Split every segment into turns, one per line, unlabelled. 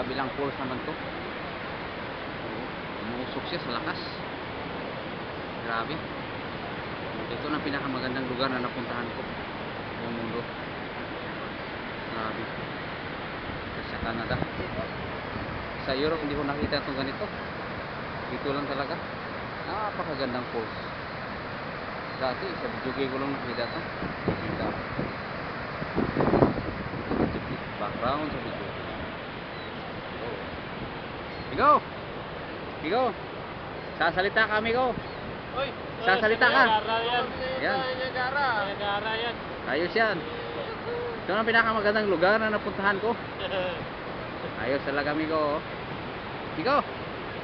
kabilang falls naman to. Umusok siya sa lakas. Grabe. Ito na pinakamagandang lugar na napuntahan ko buong mundo. Grabe. Sa Canada. Sa Europe hindi ko nakita itong ganito. Dito lang talaga. Napakagandang falls. Dati sa video ko lang nakita ito. Nakita. Background sa video. Migo! Migo! Sasalita ka, Migo!
Oy,
sasalita ka.
Yan. Yan.
Ayos yan. Ito ang pinakamagandang lugar na napuntahan ko. Ayos talaga, Migo. Migo,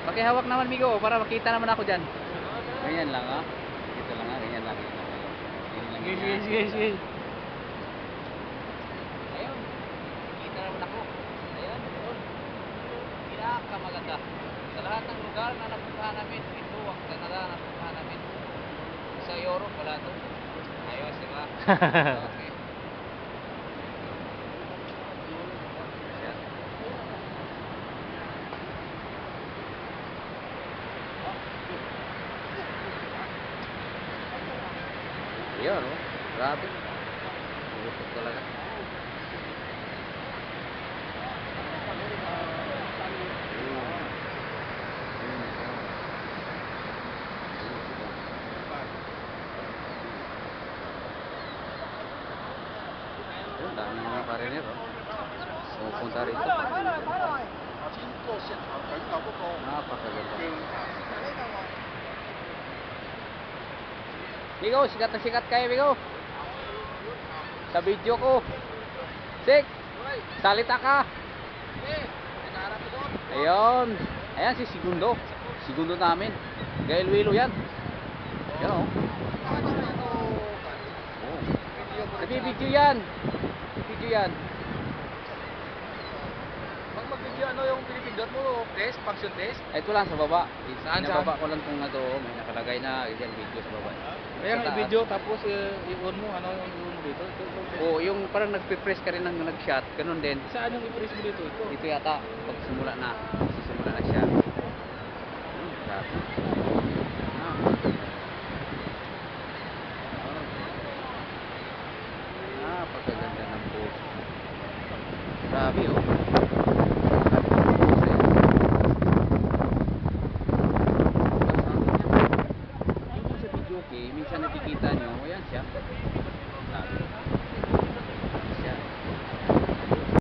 pakihawak naman, Migo, para makita naman ako dyan. Ganyan lang, ha? Dito lang, ha? Ganyan lang.
Sige.
Ayun. Kita naman ako. Ayan. Pinakamaganda. Sa lahat ng lugar na napuntahan namin, ito ang Canada na napuntahan namin. Sa Europe, wala to. Ayos, diba? Okay. Yan. Ayan, oh. Grabe. Usok talaga. Dami mga foreigner, oh. Pupunta rito. Napakaganda. Migo, sikat na sikat kayo, Migo. Sa video ko. Sik, salita ka. Ayun. Ayan si Segundo. Segundo namin. Gail Wilo yan. Yan, oh. Nagbibideo yan. Video yan.
Mag-video ano yung pinipindot mo? Test? Function test?
Ito lang sa baba.
Saan?
Baba ko lang kung ano, may nakalagay na yan video sa baba.
Ayan,
Sa taas.
i-video tapos i-on mo. Ano yung i-on mo dito?
Oo, yung parang nagpe-press ka rin ng nag-shot, ganun din.
Saan yung i-press mo dito? Ito.
Dito yata, pag simula na siya. Grabe. Napakaganda ng post. Grabe, oh.